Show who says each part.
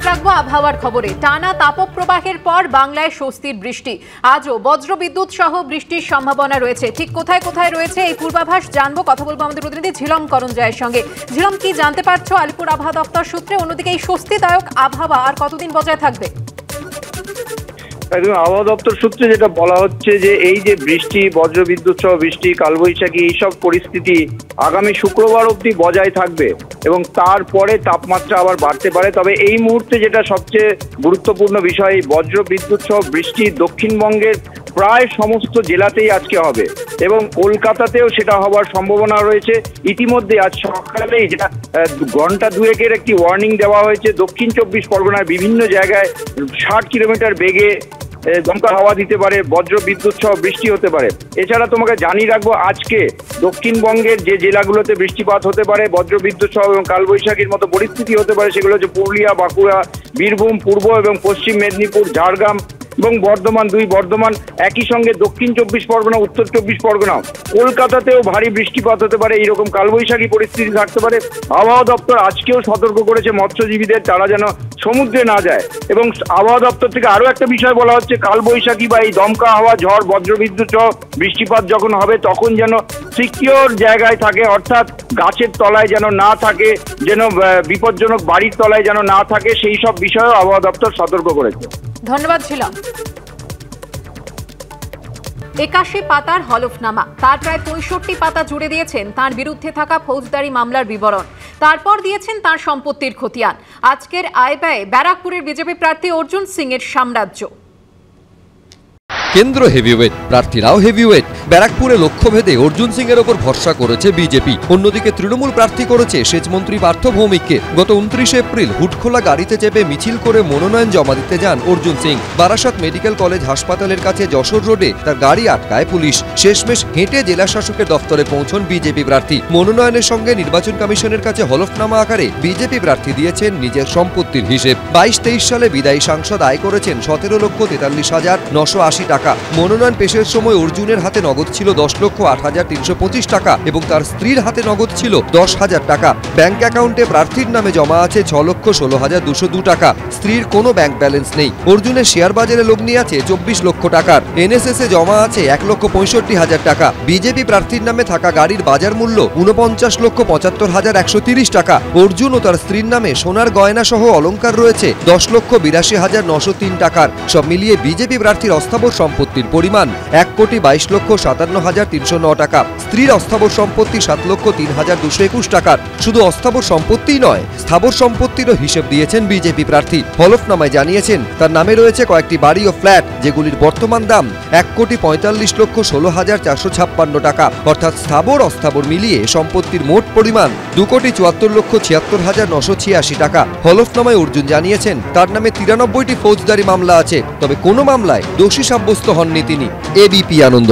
Speaker 1: রাখবো আবহাওয়ার খবরে। টানা তাপপ্রবাহের পর বাংলায় স্বস্তির বৃষ্টি। আজও বজ্রবিদ্যুৎ সহ বৃষ্টির সম্ভাবনা রয়েছে। ঠিক কোথায় কোথায় রয়েছে এই পূর্বাভাস জানবো, কথা বলবো আমাদের প্রতিনিধি ঝিলম করঞ্জয়ের সঙ্গে। ঝিলম, কি জানতে পারছো আলিপুর আবহাওয়া দপ্তর সূত্রে? অন্যদিকে এই স্বস্তিদায়ক আবহাওয়া আর কতদিন বজায় থাকবে?
Speaker 2: আবহাওয়া দপ্তর সূত্রে যেটা বলা হচ্ছে যে এই যে বৃষ্টি, বজ্রবিদ্যুৎ সহ বৃষ্টি, কালবৈশাখী, এইসব পরিস্থিতি আগামী শুক্রবার অবধি বজায় থাকবে এবং তারপরে তাপমাত্রা আবার বাড়তে পারে। তবে এই মুহূর্তে যেটা সবচেয়ে গুরুত্বপূর্ণ বিষয়, বজ্রবিদ্যুৎ সহ বৃষ্টি দক্ষিণবঙ্গের প্রায় সমস্ত জেলাতেই আজকে হবে এবং কলকাতাতেও সেটা হওয়ার সম্ভাবনা রয়েছে। ইতিমধ্যে আজ সকালেই যেটা ঘন্টা দুয়েকের একটি ওয়ার্নিং দেওয়া হয়েছে। দক্ষিণ 24 পরগনার বিভিন্ন জায়গায় 60 কিলোমিটার বেগে দমকা হাওয়া দিতে পারে, বজ্রবিদ্যুৎ সহ বৃষ্টি হতে পারে। এছাড়া তোমাকে জানিয়ে রাখবো, আজকে দক্ষিণবঙ্গের যে জেলাগুলোতে বৃষ্টিপাত হতে পারে, বজ্রবিদ্যুৎ সহ এবং কালবৈশাখীর মতো পরিস্থিতি হতে পারে, সেগুলো হচ্ছে পুরুলিয়া, বাঁকুড়া, বীরভূম, পূর্ব এবং পশ্চিম মেদিনীপুর, ঝাড়গ্রাম এবং বর্ধমান, একই সঙ্গে দক্ষিণ 24 পরগনা, উত্তর 24 পরগনা, কলকাতাতেও ভারী বৃষ্টিপাত হতে পারে। এইরকম কালবৈশাখী পরিস্থিতি থাকতে পারে। আবহাওয়া দপ্তর আজকেও সতর্ক করেছে মৎস্যজীবীদের, তারা যেন সমুদ্রে না যায়। এবং আবহাওয়া দপ্তর থেকে আরো একটা বিষয় বলা হচ্ছে, কালবৈশাখী বা এই দমকা হাওয়া, ঝড়, বজ্রবিদ্যুৎ সহ বৃষ্টিপাত যখন হবে তখন যেন সিকিউর জায়গায় থাকে, অর্থাৎ গাছের তলায় যেন না থাকে, যেন বিপজ্জনক বাড়ির তলায় যেন না থাকে, সেই সব বিষয়েও আবহাওয়া দপ্তর সতর্ক করেছে।
Speaker 1: ধন্যবাদ ছিলাম। 81 পাতার হলফনামা, তার প্রায় 65 পাতা জুড়ে দিয়েছেন তার বিরুদ্ধে থাকা ফৌজদারি মামলার বিবরণ। তারপর দিয়েছেন তার সম্পত্তির খতিয়ান। আজকের আয় ব্যয় ব্যারাকপুরের বিজেপি প্রার্থী অর্জুন সিং এর সাম্রাজ্য।
Speaker 3: কেন্দ্র হেভিওয়েট, প্রার্থীরাও হেভিওয়েট। ব্যারাকপুরে লক্ষ্যভেদে অর্জুন সিং এর ওপর ভরসা করেছে বিজেপি। অন্যদিকে তৃণমূল প্রার্থী করেছে সেচমন্ত্রী পার্থ ভৌমিককে। গত 29 এপ্রিল হুটখোলা গাড়িতে চেপে মিছিল করে মনোনয়ন জমা দিতে যান অর্জুন সিং। বারাসাত মেডিকেল কলেজ হাসপাতালের কাছে যশোর রোডে তার গাড়ি আটকায় পুলিশ। শেষমেশ হেঁটে জেলা শাসকের দফতরে পৌঁছন বিজেপি প্রার্থী। মনোনয়নের সঙ্গে নির্বাচন কমিশনের কাছে হলফনামা আকারে বিজেপি প্রার্থী দিয়েছেন নিজের সম্পত্তির হিসেব। 22-23 সালে বিদায়ী সাংসদ আয় করেছেন 17,43,980 টাকা। মনোনয়ন পেশের সময় অর্জুনের হাতে নগদ ছিল 10,08,325 টাকা এবং তার স্ত্রীর হাতে নগদ ছিল 10,000 টাকা। ব্যাংক অ্যাকাউন্টে প্রার্থীর নামে জমা আছে 6,16,202 টাকা। স্ত্রীর কোনো ব্যাংক ব্যালেন্স নেই। অর্জুনের শেয়ার বাজারে লগ্নি আছে 24 লক্ষ টাকার। এনএসএস এ জমা আছে 1,65,000 টাকা। বিজেপি প্রার্থীর নামে থাকা গাড়ির বাজার মূল্য 49,75,130 টাকা। অর্জুন ও তার স্ত্রীর নামে সোনার গয়না সহ অলংকার রয়েছে 10,82,903 টাকার। সব মিলিয়ে বিজেপি প্রার্থীর অস্থাবর সম্পত্তির পরিমাণ 1,22,57,309 টাকা। স্ত্রীর অস্থাবর সম্পত্তি 7,03,221 টাকার। শুধু অস্থাবর সম্পত্তিই নয়, স্থাবর সম্পত্তিরও হিসেব দিয়েছেন বিজেপি প্রার্থী। হলফনামায় জানিয়েছেন তার নামে রয়েছে কয়েকটি বাড়ি ও ফ্ল্যাট, যেগুলির বর্তমান দাম 1,45,16,456 টাকা। অর্থাৎ স্থাবর অস্থাবর মিলিয়ে সম্পত্তির মোট পরিমাণ 2,74,76,986 টাকা। হলফনামায় অর্জুন জানিয়েছেন তার নামে 93টি ফৌজদারি মামলা আছে, তবে কোনো মামলায় দোষী সাব্যস্ত হননি তিনি। এবিপি আনন্দ।